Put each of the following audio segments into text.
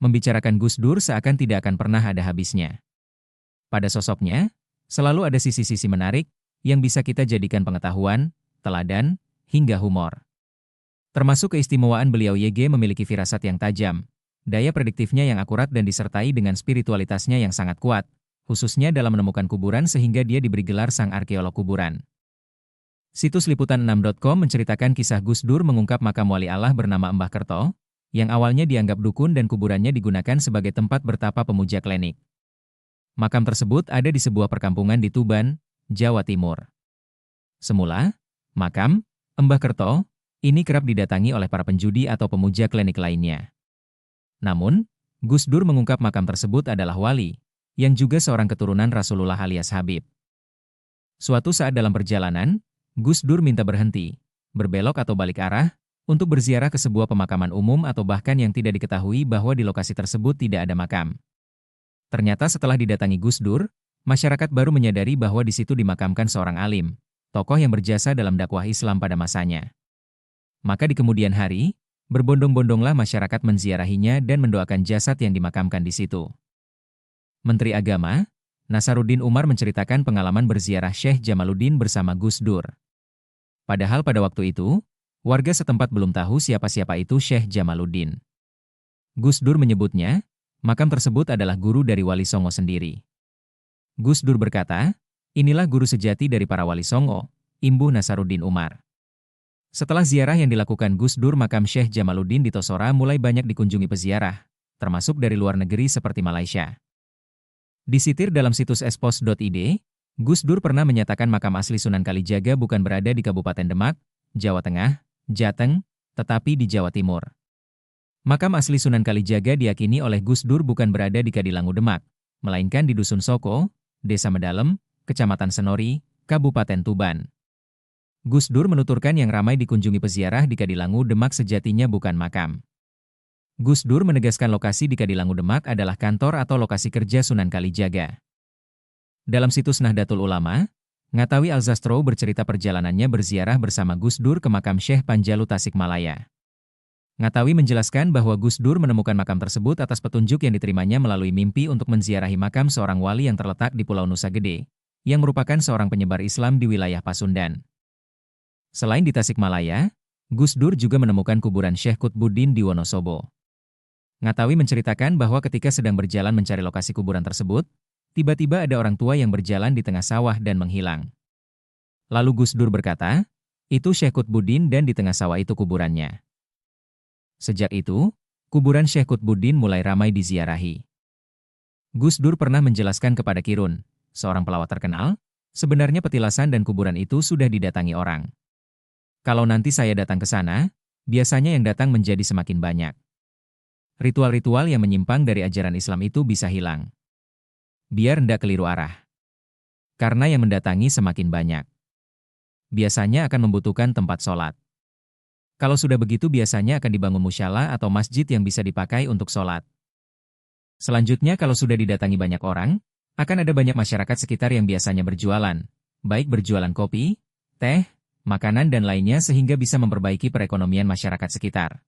Membicarakan Gus Dur seakan tidak akan pernah ada habisnya. Pada sosoknya, selalu ada sisi-sisi menarik yang bisa kita jadikan pengetahuan, teladan, hingga humor. Termasuk keistimewaan beliau YG memiliki firasat yang tajam, daya prediktifnya yang akurat dan disertai dengan spiritualitasnya yang sangat kuat, khususnya dalam menemukan kuburan sehingga dia diberi gelar sang arkeolog kuburan. Situs liputan6.com menceritakan kisah Gus Dur mengungkap makam wali Allah bernama Mbah Kerto, yang awalnya dianggap dukun dan kuburannya digunakan sebagai tempat bertapa pemuja klinik. Makam tersebut ada di sebuah perkampungan di Tuban, Jawa Timur. Semula, makam Mbah Kerto ini kerap didatangi oleh para penjudi atau pemuja klinik lainnya. Namun, Gus Dur mengungkap makam tersebut adalah wali, yang juga seorang keturunan Rasulullah alias Habib. Suatu saat dalam perjalanan, Gus Dur minta berhenti, berbelok atau balik arah, untuk berziarah ke sebuah pemakaman umum atau bahkan yang tidak diketahui bahwa di lokasi tersebut tidak ada makam. Ternyata setelah didatangi Gus Dur, masyarakat baru menyadari bahwa di situ dimakamkan seorang alim, tokoh yang berjasa dalam dakwah Islam pada masanya. Maka di kemudian hari, berbondong-bondonglah masyarakat menziarahinya dan mendoakan jasad yang dimakamkan di situ. Menteri Agama, Nasaruddin Umar menceritakan pengalaman berziarah Syekh Jamaluddin bersama Gus Dur. Padahal pada waktu itu, warga setempat belum tahu siapa-siapa itu Syekh Jamaluddin. Gus Dur menyebutnya, makam tersebut adalah guru dari Wali Songo sendiri. Gus Dur berkata, inilah guru sejati dari para Wali Songo, imbuh Nasaruddin Umar. Setelah ziarah yang dilakukan Gus Dur, makam Syekh Jamaluddin di Tosora mulai banyak dikunjungi peziarah, termasuk dari luar negeri seperti Malaysia. Disitir dalam situs espos.id, Gus Dur pernah menyatakan makam asli Sunan Kalijaga bukan berada di Kabupaten Demak, Jawa Tengah, Jateng, tetapi di Jawa Timur. Makam asli Sunan Kalijaga diyakini oleh Gus Dur bukan berada di Kadilangu Demak, melainkan di Dusun Soko, Desa Medalem, Kecamatan Senori, Kabupaten Tuban. Gus Dur menuturkan yang ramai dikunjungi peziarah di Kadilangu Demak sejatinya bukan makam. Gus Dur menegaskan lokasi di Kadilangu Demak adalah kantor atau lokasi kerja Sunan Kalijaga. Dalam situs Nahdlatul Ulama, Ngatawi Alzastro bercerita perjalanannya berziarah bersama Gus Dur ke makam Syekh Panjalu Tasikmalaya. Ngatawi menjelaskan bahwa Gus Dur menemukan makam tersebut atas petunjuk yang diterimanya melalui mimpi untuk menziarahi makam seorang wali yang terletak di Pulau Nusa Gede, yang merupakan seorang penyebar Islam di wilayah Pasundan. Selain di Tasikmalaya, Gus Dur juga menemukan kuburan Syekh Qutbuddin di Wonosobo. Ngatawi menceritakan bahwa ketika sedang berjalan mencari lokasi kuburan tersebut, tiba-tiba ada orang tua yang berjalan di tengah sawah dan menghilang. Lalu Gus Dur berkata, itu Syekh Qutbuddin dan di tengah sawah itu kuburannya. Sejak itu, kuburan Syekh Qutbuddin mulai ramai diziarahi. Gus Dur pernah menjelaskan kepada Kirun, seorang pelawak terkenal, sebenarnya petilasan dan kuburan itu sudah didatangi orang. Kalau nanti saya datang ke sana, biasanya yang datang menjadi semakin banyak. Ritual-ritual yang menyimpang dari ajaran Islam itu bisa hilang. Biar ndak keliru arah. Karena yang mendatangi semakin banyak. Biasanya akan membutuhkan tempat sholat. Kalau sudah begitu biasanya akan dibangun musyalah atau masjid yang bisa dipakai untuk sholat. Selanjutnya kalau sudah didatangi banyak orang, akan ada banyak masyarakat sekitar yang biasanya berjualan, baik berjualan kopi, teh, makanan dan lainnya sehingga bisa memperbaiki perekonomian masyarakat sekitar.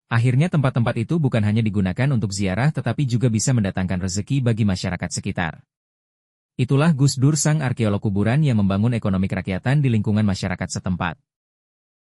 Akhirnya tempat-tempat itu bukan hanya digunakan untuk ziarah tetapi juga bisa mendatangkan rezeki bagi masyarakat sekitar. Itulah Gus Dur sang arkeolog kuburan yang membangun ekonomi kerakyatan di lingkungan masyarakat setempat.